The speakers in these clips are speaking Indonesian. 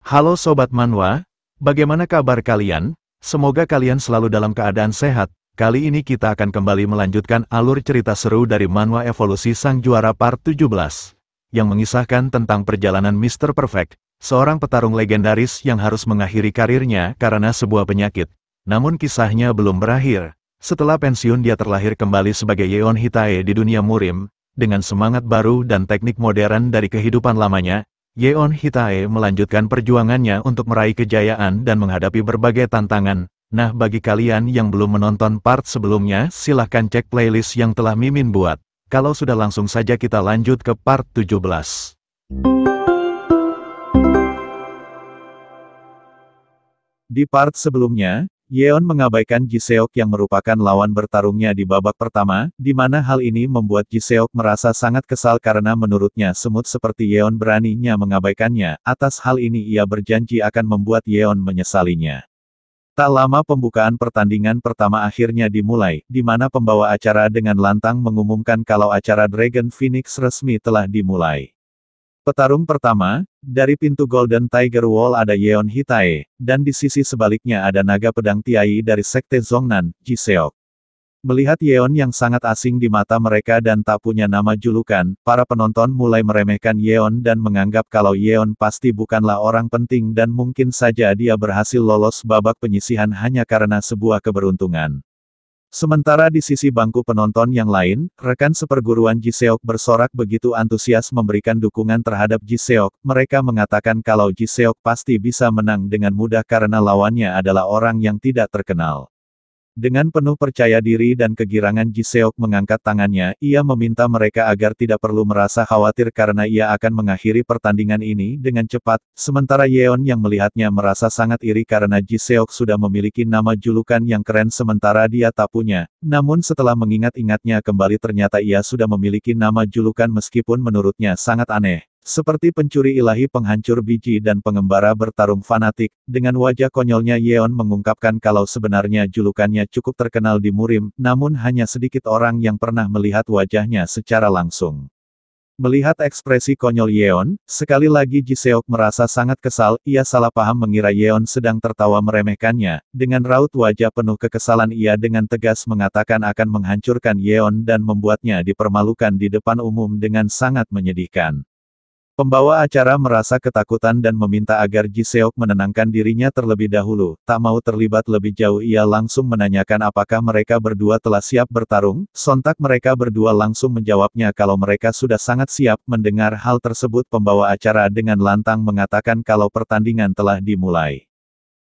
Halo Sobat Manhwa, bagaimana kabar kalian? Semoga kalian selalu dalam keadaan sehat. Kali ini kita akan kembali melanjutkan alur cerita seru dari Manhwa Evolusi Sang Juara Part 17, yang mengisahkan tentang perjalanan Mr. Perfect, seorang petarung legendaris yang harus mengakhiri karirnya karena sebuah penyakit. Namun kisahnya belum berakhir. Setelah pensiun dia terlahir kembali sebagai Yeon Hitae di dunia Murim, dengan semangat baru dan teknik modern dari kehidupan lamanya. Yeon Hitae melanjutkan perjuangannya untuk meraih kejayaan dan menghadapi berbagai tantangan. Nah, bagi kalian yang belum menonton part sebelumnya, silahkan cek playlist yang telah Mimin buat. Kalau sudah, langsung saja kita lanjut ke part 17. Di part sebelumnya, Yeon mengabaikan Ji-seok yang merupakan lawan bertarungnya di babak pertama, di mana hal ini membuat Ji-seok merasa sangat kesal karena menurutnya semut seperti Yeon beraninya mengabaikannya. Atas hal ini ia berjanji akan membuat Yeon menyesalinya. Tak lama pembukaan pertandingan pertama akhirnya dimulai, di mana pembawa acara dengan lantang mengumumkan kalau acara Dragon Phoenix resmi telah dimulai. Petarung pertama, dari pintu Golden Tiger Wall ada Yeon Hitae, dan di sisi sebaliknya ada naga pedang Tiai dari Sekte Zongnan, Ji-seok. Melihat Yeon yang sangat asing di mata mereka dan tak punya nama julukan, para penonton mulai meremehkan Yeon dan menganggap kalau Yeon pasti bukanlah orang penting dan mungkin saja dia berhasil lolos babak penyisihan hanya karena sebuah keberuntungan. Sementara di sisi bangku penonton yang lain, rekan seperguruan Ji-seok bersorak begitu antusias memberikan dukungan terhadap Ji-seok. Mereka mengatakan kalau Ji-seok pasti bisa menang dengan mudah karena lawannya adalah orang yang tidak terkenal. Dengan penuh percaya diri dan kegirangan Ji-seok mengangkat tangannya, ia meminta mereka agar tidak perlu merasa khawatir karena ia akan mengakhiri pertandingan ini dengan cepat. Sementara Yeon yang melihatnya merasa sangat iri karena Ji-seok sudah memiliki nama julukan yang keren sementara dia tak punya. Namun setelah mengingat-ingatnya kembali ternyata ia sudah memiliki nama julukan meskipun menurutnya sangat aneh. Seperti pencuri ilahi, penghancur biji dan pengembara bertarung fanatik, dengan wajah konyolnya Yeon mengungkapkan kalau sebenarnya julukannya cukup terkenal di Murim, namun hanya sedikit orang yang pernah melihat wajahnya secara langsung. Melihat ekspresi konyol Yeon, sekali lagi Ji-seok merasa sangat kesal, ia salah paham mengira Yeon sedang tertawa meremehkannya. Dengan raut wajah penuh kekesalan ia dengan tegas mengatakan akan menghancurkan Yeon dan membuatnya dipermalukan di depan umum dengan sangat menyedihkan. Pembawa acara merasa ketakutan dan meminta agar Ji-seok menenangkan dirinya terlebih dahulu. Tak mau terlibat lebih jauh ia langsung menanyakan apakah mereka berdua telah siap bertarung. Sontak mereka berdua langsung menjawabnya kalau mereka sudah sangat siap. Mendengar hal tersebut pembawa acara dengan lantang mengatakan kalau pertandingan telah dimulai.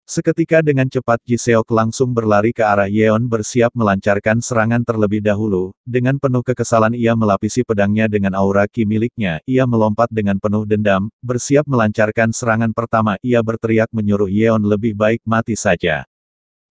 Seketika dengan cepat Ji-seok langsung berlari ke arah Yeon bersiap melancarkan serangan terlebih dahulu. Dengan penuh kekesalan ia melapisi pedangnya dengan aura ki miliknya. Ia melompat dengan penuh dendam, bersiap melancarkan serangan pertama. Ia berteriak menyuruh Yeon lebih baik mati saja.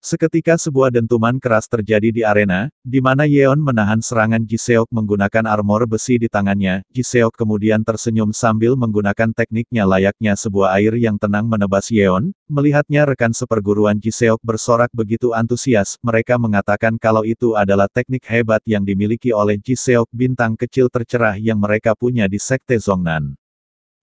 Seketika sebuah dentuman keras terjadi di arena, di mana Yeon menahan serangan Ji-seok menggunakan armor besi di tangannya. Ji-seok kemudian tersenyum sambil menggunakan tekniknya layaknya sebuah air yang tenang menebas Yeon. Melihatnya rekan seperguruan Ji-seok bersorak begitu antusias, mereka mengatakan kalau itu adalah teknik hebat yang dimiliki oleh Ji-seok, bintang kecil tercerah yang mereka punya di Sekte Zongnan.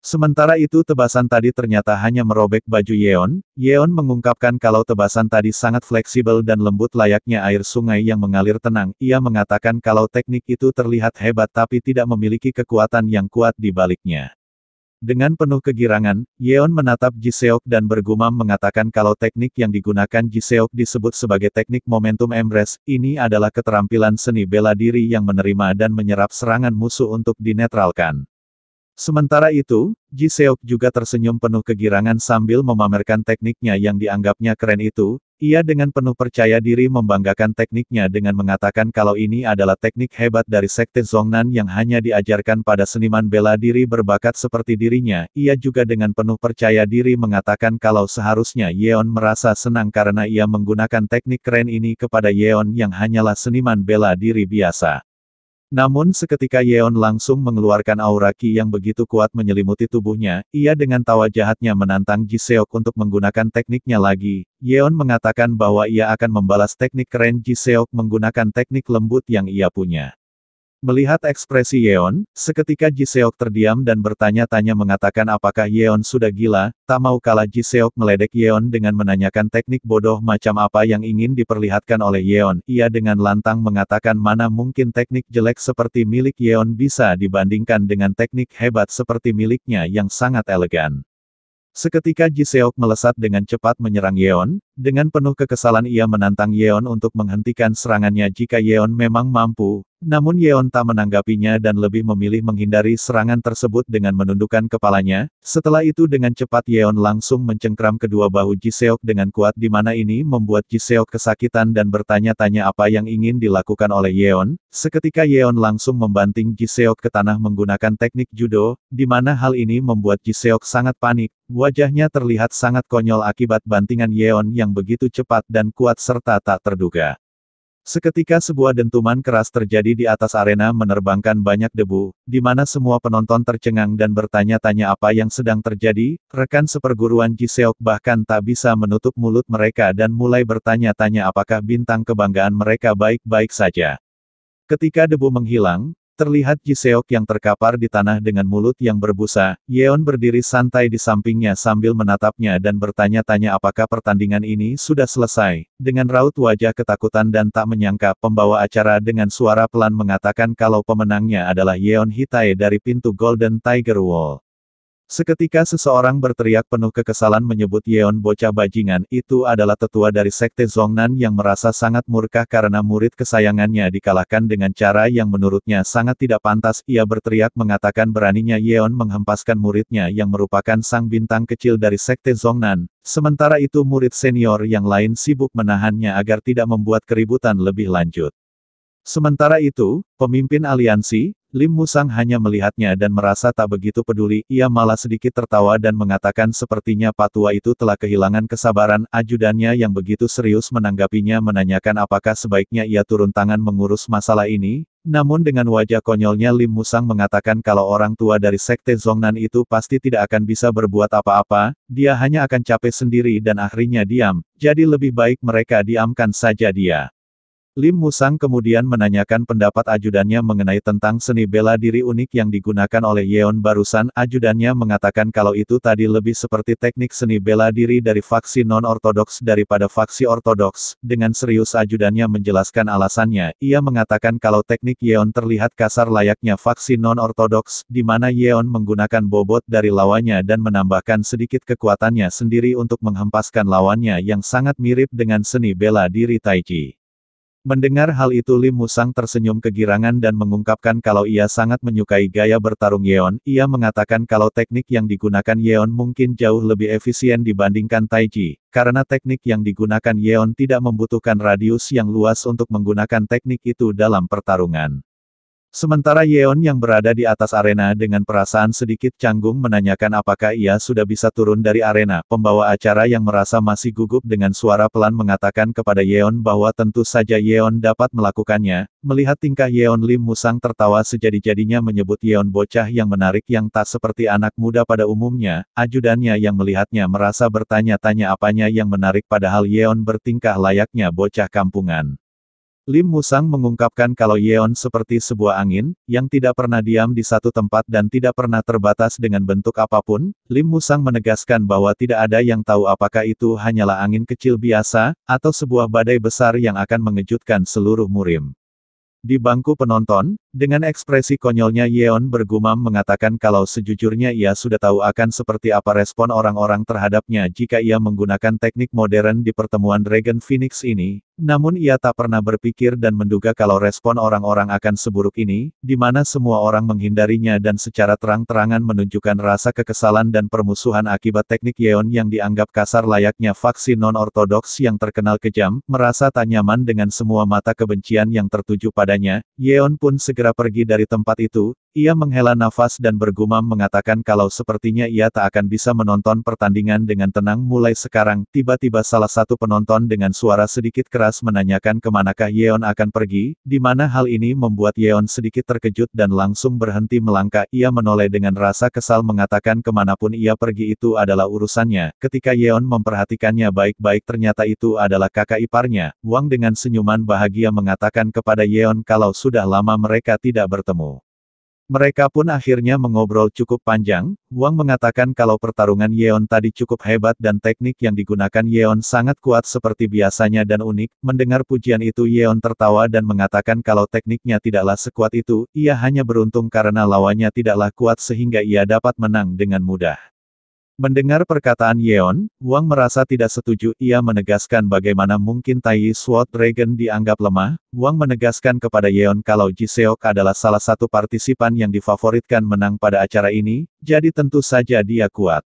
Sementara itu tebasan tadi ternyata hanya merobek baju Yeon. Yeon mengungkapkan kalau tebasan tadi sangat fleksibel dan lembut layaknya air sungai yang mengalir tenang. Ia mengatakan kalau teknik itu terlihat hebat tapi tidak memiliki kekuatan yang kuat di baliknya. Dengan penuh kegirangan, Yeon menatap Ji-seok dan bergumam mengatakan kalau teknik yang digunakan Ji-seok disebut sebagai teknik momentum embrace. Ini adalah keterampilan seni bela diri yang menerima dan menyerap serangan musuh untuk dinetralkan. Sementara itu, Ji-seok juga tersenyum penuh kegirangan sambil memamerkan tekniknya yang dianggapnya keren itu. Ia dengan penuh percaya diri membanggakan tekniknya dengan mengatakan kalau ini adalah teknik hebat dari Sekte Zongnan yang hanya diajarkan pada seniman bela diri berbakat seperti dirinya. Ia juga dengan penuh percaya diri mengatakan kalau seharusnya Yeon merasa senang karena ia menggunakan teknik keren ini kepada Yeon yang hanyalah seniman bela diri biasa. Namun seketika Yeon langsung mengeluarkan aura ki yang begitu kuat menyelimuti tubuhnya, ia dengan tawa jahatnya menantang Ji-seok untuk menggunakan tekniknya lagi. Yeon mengatakan bahwa ia akan membalas teknik keren Ji-seok menggunakan teknik lembut yang ia punya. Melihat ekspresi Yeon, seketika Ji Seok terdiam dan bertanya-tanya mengatakan apakah Yeon sudah gila. Tak mau kalah Ji Seok meledek Yeon dengan menanyakan teknik bodoh macam apa yang ingin diperlihatkan oleh Yeon. Ia dengan lantang mengatakan mana mungkin teknik jelek seperti milik Yeon bisa dibandingkan dengan teknik hebat seperti miliknya yang sangat elegan. Seketika Ji Seok melesat dengan cepat menyerang Yeon. Dengan penuh kekesalan ia menantang Yeon untuk menghentikan serangannya jika Yeon memang mampu. Namun Yeon tak menanggapinya dan lebih memilih menghindari serangan tersebut dengan menundukkan kepalanya. Setelah itu dengan cepat Yeon langsung mencengkram kedua bahu Ji Seok dengan kuat di mana ini membuat Ji Seok kesakitan dan bertanya-tanya apa yang ingin dilakukan oleh Yeon. Seketika Yeon langsung membanting Ji Seok ke tanah menggunakan teknik judo, di mana hal ini membuat Ji Seok sangat panik. Wajahnya terlihat sangat konyol akibat bantingan Yeon yang begitu cepat dan kuat serta tak terduga. Seketika sebuah dentuman keras terjadi di atas arena menerbangkan banyak debu, di mana semua penonton tercengang dan bertanya-tanya apa yang sedang terjadi. Rekan seperguruan Ji Seok bahkan tak bisa menutup mulut mereka dan mulai bertanya-tanya apakah bintang kebanggaan mereka baik-baik saja. Ketika debu menghilang, terlihat Ji Seok yang terkapar di tanah dengan mulut yang berbusa. Yeon berdiri santai di sampingnya sambil menatapnya dan bertanya-tanya apakah pertandingan ini sudah selesai. Dengan raut wajah ketakutan dan tak menyangka, pembawa acara dengan suara pelan mengatakan kalau pemenangnya adalah Yeon Hitae dari pintu Golden Tiger Wall. Seketika seseorang berteriak penuh kekesalan menyebut Yeon bocah bajingan. Itu adalah tetua dari sekte Zhongnan yang merasa sangat murka karena murid kesayangannya dikalahkan dengan cara yang menurutnya sangat tidak pantas. Ia berteriak mengatakan beraninya Yeon menghempaskan muridnya yang merupakan sang bintang kecil dari sekte Zhongnan. Sementara itu murid senior yang lain sibuk menahannya agar tidak membuat keributan lebih lanjut. Sementara itu, pemimpin aliansi, Lim Musang hanya melihatnya dan merasa tak begitu peduli. Ia malah sedikit tertawa dan mengatakan sepertinya Pak Tua itu telah kehilangan kesabaran. Ajudannya yang begitu serius menanggapinya menanyakan apakah sebaiknya ia turun tangan mengurus masalah ini. Namun dengan wajah konyolnya Lim Musang mengatakan kalau orang tua dari sekte Zhongnan itu pasti tidak akan bisa berbuat apa-apa. Dia hanya akan capek sendiri dan akhirnya diam. Jadi lebih baik mereka diamkan saja dia. Lim Musang kemudian menanyakan pendapat ajudannya mengenai tentang seni bela diri unik yang digunakan oleh Yeon barusan. Ajudannya mengatakan kalau itu tadi lebih seperti teknik seni bela diri dari faksi non-ortodoks daripada faksi ortodoks. Dengan serius ajudannya menjelaskan alasannya. Ia mengatakan kalau teknik Yeon terlihat kasar layaknya faksi non-ortodoks, di mana Yeon menggunakan bobot dari lawannya dan menambahkan sedikit kekuatannya sendiri untuk menghempaskan lawannya yang sangat mirip dengan seni bela diri Taiji. Mendengar hal itu Lim Musang tersenyum kegirangan dan mengungkapkan kalau ia sangat menyukai gaya bertarung Yeon. Ia mengatakan kalau teknik yang digunakan Yeon mungkin jauh lebih efisien dibandingkan Taiji, karena teknik yang digunakan Yeon tidak membutuhkan radius yang luas untuk menggunakan teknik itu dalam pertarungan. Sementara Yeon yang berada di atas arena dengan perasaan sedikit canggung menanyakan apakah ia sudah bisa turun dari arena. Pembawa acara yang merasa masih gugup dengan suara pelan mengatakan kepada Yeon bahwa tentu saja Yeon dapat melakukannya. Melihat tingkah Yeon, Lim Musang tertawa sejadi-jadinya menyebut Yeon bocah yang menarik yang tak seperti anak muda pada umumnya. Ajudannya yang melihatnya merasa bertanya-tanya apanya yang menarik padahal Yeon bertingkah layaknya bocah kampungan. Lim Musang mengungkapkan kalau Yeon seperti sebuah angin, yang tidak pernah diam di satu tempat dan tidak pernah terbatas dengan bentuk apapun. Lim Musang menegaskan bahwa tidak ada yang tahu apakah itu hanyalah angin kecil biasa, atau sebuah badai besar yang akan mengejutkan seluruh murim. Di bangku penonton, dengan ekspresi konyolnya Yeon bergumam mengatakan kalau sejujurnya ia sudah tahu akan seperti apa respon orang-orang terhadapnya jika ia menggunakan teknik modern di pertemuan Dragon Phoenix ini. Namun ia tak pernah berpikir dan menduga kalau respon orang-orang akan seburuk ini, di mana semua orang menghindarinya dan secara terang-terangan menunjukkan rasa kekesalan dan permusuhan akibat teknik Yeon yang dianggap kasar layaknya faksi non-ortodoks yang terkenal kejam. Merasa tak nyaman dengan semua mata kebencian yang tertuju padanya, Yeon pun segera pergi dari tempat itu. ia menghela nafas dan bergumam mengatakan kalau sepertinya ia tak akan bisa menonton pertandingan dengan tenang mulai sekarang. Tiba-tiba salah satu penonton dengan suara sedikit keras menanyakan kemanakah Yeon akan pergi, di mana hal ini membuat Yeon sedikit terkejut dan langsung berhenti melangkah. Ia menoleh dengan rasa kesal mengatakan kemanapun ia pergi itu adalah urusannya. Ketika Yeon memperhatikannya baik-baik ternyata itu adalah kakak iparnya. Wang dengan senyuman bahagia mengatakan kepada Yeon kalau sudah lama mereka tidak bertemu. Mereka pun akhirnya mengobrol cukup panjang. Wang mengatakan kalau pertarungan Yeon tadi cukup hebat dan teknik yang digunakan Yeon sangat kuat seperti biasanya dan unik. Mendengar pujian itu Yeon tertawa dan mengatakan kalau tekniknya tidaklah sekuat itu, ia hanya beruntung karena lawannya tidaklah kuat sehingga ia dapat menang dengan mudah. Mendengar perkataan Yeon, Wang merasa tidak setuju. Ia menegaskan bagaimana mungkin Tai Sword Dragon dianggap lemah. Wang menegaskan kepada Yeon kalau Ji Seok adalah salah satu partisipan yang difavoritkan menang pada acara ini, jadi tentu saja dia kuat.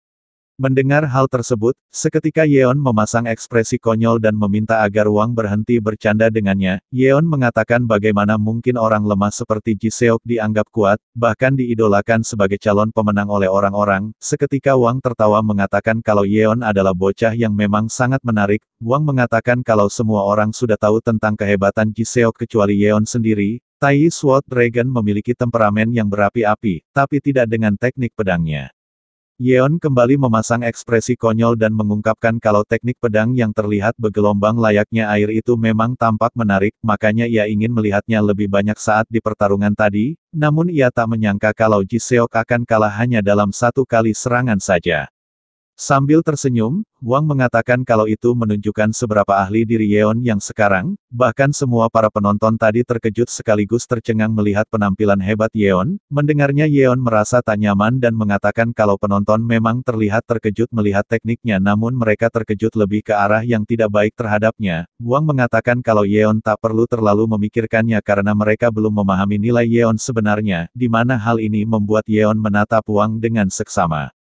Mendengar hal tersebut, seketika Yeon memasang ekspresi konyol dan meminta agar Wang berhenti bercanda dengannya. Yeon mengatakan bagaimana mungkin orang lemah seperti Ji Seok dianggap kuat, bahkan diidolakan sebagai calon pemenang oleh orang-orang. Seketika Wang tertawa mengatakan kalau Yeon adalah bocah yang memang sangat menarik. Wang mengatakan kalau semua orang sudah tahu tentang kehebatan Ji Seok kecuali Yeon sendiri. Tai Sword Dragon memiliki temperamen yang berapi-api, tapi tidak dengan teknik pedangnya. Yeon kembali memasang ekspresi konyol dan mengungkapkan kalau teknik pedang yang terlihat bergelombang layaknya air itu memang tampak menarik, makanya ia ingin melihatnya lebih banyak saat di pertarungan tadi, namun ia tak menyangka kalau Ji Seok akan kalah hanya dalam satu kali serangan saja. Sambil tersenyum, Wang mengatakan kalau itu menunjukkan seberapa ahli diri Yeon yang sekarang, bahkan semua para penonton tadi terkejut sekaligus tercengang melihat penampilan hebat Yeon. Mendengarnya Yeon merasa tak nyaman dan mengatakan kalau penonton memang terlihat terkejut melihat tekniknya namun mereka terkejut lebih ke arah yang tidak baik terhadapnya. Wang mengatakan kalau Yeon tak perlu terlalu memikirkannya karena mereka belum memahami nilai Yeon sebenarnya, di mana hal ini membuat Yeon menatap Wang dengan seksama.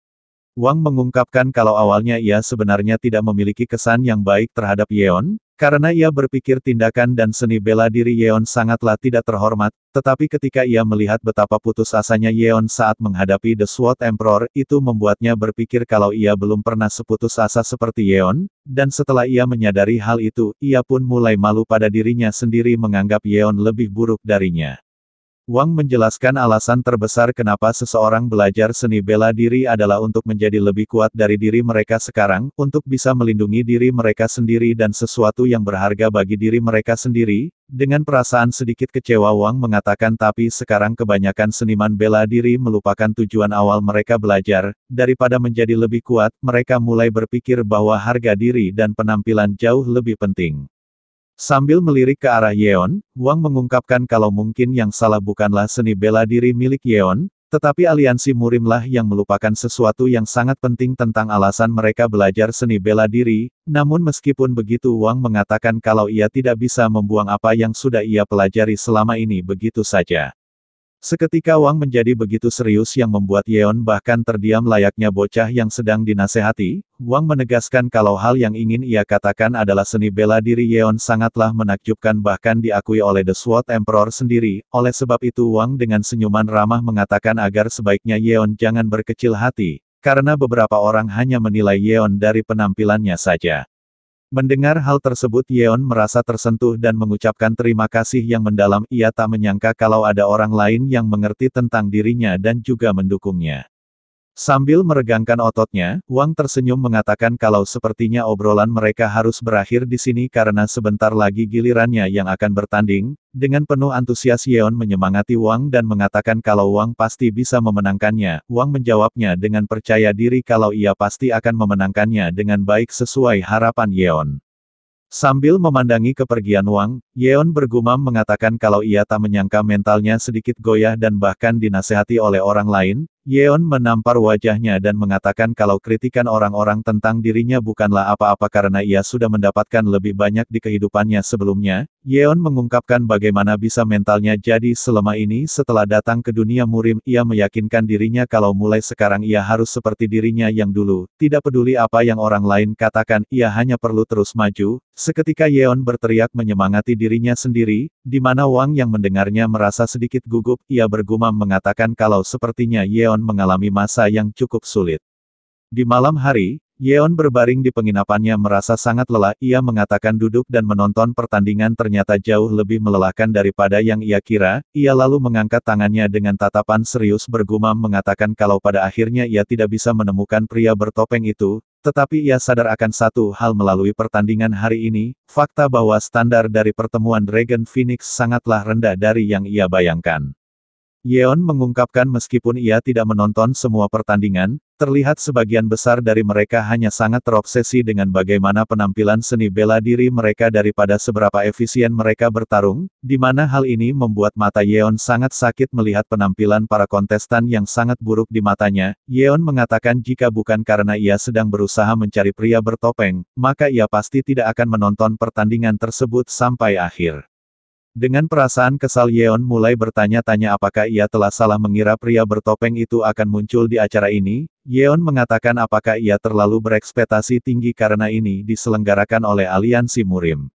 Wang mengungkapkan kalau awalnya ia sebenarnya tidak memiliki kesan yang baik terhadap Yeon, karena ia berpikir tindakan dan seni bela diri Yeon sangatlah tidak terhormat, tetapi ketika ia melihat betapa putus asanya Yeon saat menghadapi The Sword Emperor, itu membuatnya berpikir kalau ia belum pernah seputus asa seperti Yeon, dan setelah ia menyadari hal itu, ia pun mulai malu pada dirinya sendiri menganggap Yeon lebih buruk darinya. Wang menjelaskan alasan terbesar kenapa seseorang belajar seni bela diri adalah untuk menjadi lebih kuat dari diri mereka sekarang, untuk bisa melindungi diri mereka sendiri dan sesuatu yang berharga bagi diri mereka sendiri. Dengan perasaan sedikit kecewa Wang mengatakan tapi sekarang kebanyakan seniman bela diri melupakan tujuan awal mereka belajar, daripada menjadi lebih kuat, mereka mulai berpikir bahwa harga diri dan penampilan jauh lebih penting. Sambil melirik ke arah Yeon, Wang mengungkapkan kalau mungkin yang salah bukanlah seni bela diri milik Yeon, tetapi aliansi murimlah yang melupakan sesuatu yang sangat penting tentang alasan mereka belajar seni bela diri. Namun meskipun begitu Wang mengatakan kalau ia tidak bisa membuang apa yang sudah ia pelajari selama ini begitu saja. Seketika Wang menjadi begitu serius yang membuat Yeon bahkan terdiam layaknya bocah yang sedang dinasehati. Wang menegaskan kalau hal yang ingin ia katakan adalah seni bela diri Yeon sangatlah menakjubkan bahkan diakui oleh The Sword Emperor sendiri. Oleh sebab itu Wang dengan senyuman ramah mengatakan agar sebaiknya Yeon jangan berkecil hati, karena beberapa orang hanya menilai Yeon dari penampilannya saja. Mendengar hal tersebut Yeon merasa tersentuh dan mengucapkan terima kasih yang mendalam. Ia tak menyangka kalau ada orang lain yang mengerti tentang dirinya dan juga mendukungnya. Sambil meregangkan ototnya, Wang tersenyum mengatakan kalau sepertinya obrolan mereka harus berakhir di sini karena sebentar lagi gilirannya yang akan bertanding. Dengan penuh antusias Yeon menyemangati Wang dan mengatakan kalau Wang pasti bisa memenangkannya. Wang menjawabnya dengan percaya diri kalau ia pasti akan memenangkannya dengan baik sesuai harapan Yeon. Sambil memandangi kepergian Wang, Yeon bergumam mengatakan kalau ia tak menyangka mentalnya sedikit goyah dan bahkan dinasehati oleh orang lain. Yeon menampar wajahnya dan mengatakan kalau kritikan orang-orang tentang dirinya bukanlah apa-apa karena ia sudah mendapatkan lebih banyak di kehidupannya sebelumnya. Yeon mengungkapkan bagaimana bisa mentalnya jadi selemah ini setelah datang ke dunia murim. Ia meyakinkan dirinya kalau mulai sekarang ia harus seperti dirinya yang dulu. Tidak peduli apa yang orang lain katakan, ia hanya perlu terus maju. Seketika Yeon berteriak menyemangati dirinya sendiri, di mana Wang yang mendengarnya merasa sedikit gugup, ia bergumam mengatakan kalau sepertinya Yeon mengalami masa yang cukup sulit. Di malam hari, Yeon berbaring di penginapannya merasa sangat lelah, ia mengatakan duduk dan menonton pertandingan ternyata jauh lebih melelahkan daripada yang ia kira, ia lalu mengangkat tangannya dengan tatapan serius bergumam mengatakan kalau pada akhirnya ia tidak bisa menemukan pria bertopeng itu, tetapi ia sadar akan satu hal melalui pertandingan hari ini, fakta bahwa standar dari pertemuan Dragon Phoenix sangatlah rendah dari yang ia bayangkan. Yeon mengungkapkan meskipun ia tidak menonton semua pertandingan, terlihat sebagian besar dari mereka hanya sangat terobsesi dengan bagaimana penampilan seni bela diri mereka daripada seberapa efisien mereka bertarung, di mana hal ini membuat mata Yeon sangat sakit melihat penampilan para kontestan yang sangat buruk di matanya. Yeon mengatakan jika bukan karena ia sedang berusaha mencari pria bertopeng, maka ia pasti tidak akan menonton pertandingan tersebut sampai akhir. Dengan perasaan kesal Yeon mulai bertanya-tanya apakah ia telah salah mengira pria bertopeng itu akan muncul di acara ini. Yeon mengatakan apakah ia terlalu berekspektasi tinggi karena ini diselenggarakan oleh aliansi Murim.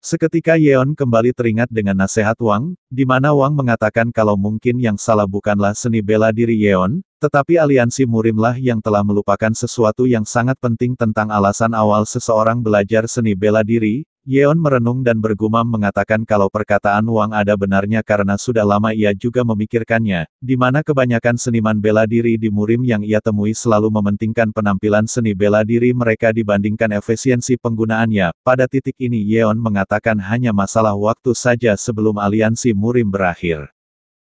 Seketika Yeon kembali teringat dengan nasihat Wang, di mana Wang mengatakan kalau mungkin yang salah bukanlah seni bela diri Yeon, tetapi aliansi Murimlah yang telah melupakan sesuatu yang sangat penting tentang alasan awal seseorang belajar seni bela diri. Yeon merenung dan bergumam mengatakan kalau perkataan Wang ada benarnya karena sudah lama ia juga memikirkannya, di mana kebanyakan seniman bela diri di Murim yang ia temui selalu mementingkan penampilan seni bela diri mereka dibandingkan efisiensi penggunaannya. Pada titik ini Yeon mengatakan hanya masalah waktu saja sebelum aliansi Murim berakhir.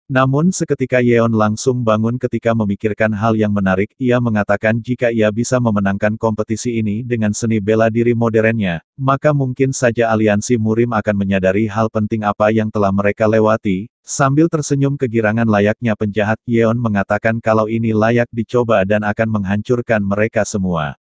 Namun seketika Yeon langsung bangun ketika memikirkan hal yang menarik, ia mengatakan jika ia bisa memenangkan kompetisi ini dengan seni bela diri modernnya, maka mungkin saja aliansi Murim akan menyadari hal penting apa yang telah mereka lewati. Sambil tersenyum kegirangan layaknya penjahat, Yeon mengatakan kalau ini layak dicoba dan akan menghancurkan mereka semua.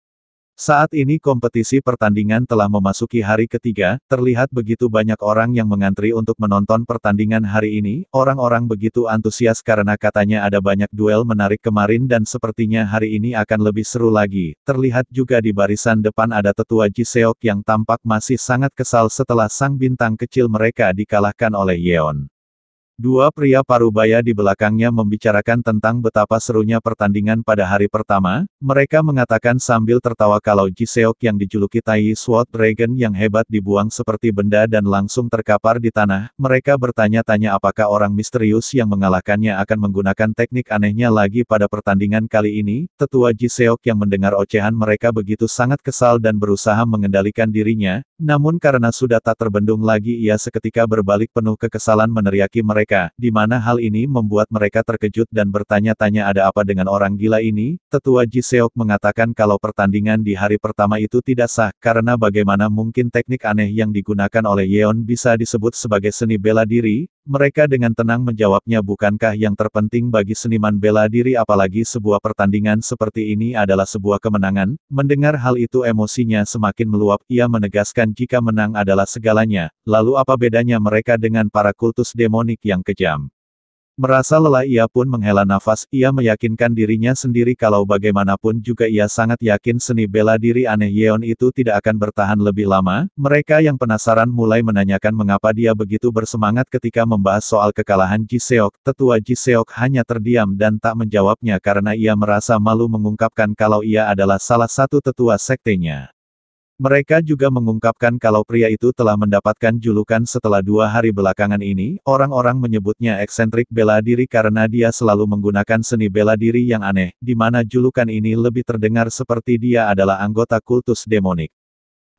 Saat ini kompetisi pertandingan telah memasuki hari ketiga, terlihat begitu banyak orang yang mengantri untuk menonton pertandingan hari ini, orang-orang begitu antusias karena katanya ada banyak duel menarik kemarin dan sepertinya hari ini akan lebih seru lagi. Terlihat juga di barisan depan ada tetua Jiseok yang tampak masih sangat kesal setelah sang bintang kecil mereka dikalahkan oleh Yeon. Dua pria parubaya di belakangnya membicarakan tentang betapa serunya pertandingan pada hari pertama, mereka mengatakan sambil tertawa kalau Jiseok yang dijuluki Tai Sword Dragon yang hebat dibuang seperti benda dan langsung terkapar di tanah. Mereka bertanya-tanya apakah orang misterius yang mengalahkannya akan menggunakan teknik anehnya lagi pada pertandingan kali ini. Tetua Jiseok yang mendengar ocehan mereka begitu sangat kesal dan berusaha mengendalikan dirinya, namun karena sudah tak terbendung lagi ia seketika berbalik penuh kekesalan meneriaki mereka. Di mana hal ini membuat mereka terkejut dan bertanya-tanya ada apa dengan orang gila ini. Tetua Jiseok mengatakan kalau pertandingan di hari pertama itu tidak sah, karena bagaimana mungkin teknik aneh yang digunakan oleh Yeon bisa disebut sebagai seni bela diri. Mereka dengan tenang menjawabnya bukankah yang terpenting bagi seniman bela diri apalagi sebuah pertandingan seperti ini adalah sebuah kemenangan. Mendengar hal itu emosinya semakin meluap, ia menegaskan jika menang adalah segalanya, lalu apa bedanya mereka dengan para kultus demonik yang kejam. Merasa lelah ia pun menghela nafas, ia meyakinkan dirinya sendiri kalau bagaimanapun juga ia sangat yakin seni bela diri aneh Yeon itu tidak akan bertahan lebih lama. Mereka yang penasaran mulai menanyakan mengapa dia begitu bersemangat ketika membahas soal kekalahan Jiseok. Tetua Jiseok hanya terdiam dan tak menjawabnya karena ia merasa malu mengungkapkan kalau ia adalah salah satu tetua sektenya. Mereka juga mengungkapkan kalau pria itu telah mendapatkan julukan setelah 2 hari belakangan ini. Orang-orang menyebutnya eksentrik bela diri karena dia selalu menggunakan seni bela diri yang aneh, di mana julukan ini lebih terdengar seperti dia adalah anggota kultus demonik.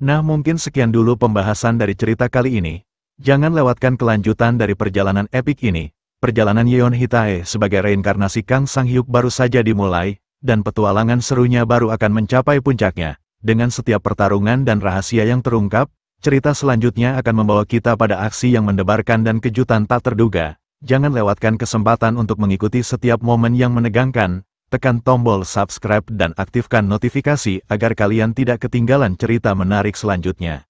Nah, mungkin sekian dulu pembahasan dari cerita kali ini. Jangan lewatkan kelanjutan dari perjalanan epik ini. Perjalanan Yeon Hitae sebagai reinkarnasi Kang Sang-hyuk baru saja dimulai, dan petualangan serunya baru akan mencapai puncaknya. Dengan setiap pertarungan dan rahasia yang terungkap, cerita selanjutnya akan membawa kita pada aksi yang mendebarkan dan kejutan tak terduga. Jangan lewatkan kesempatan untuk mengikuti setiap momen yang menegangkan. Tekan tombol subscribe dan aktifkan notifikasi agar kalian tidak ketinggalan cerita menarik selanjutnya.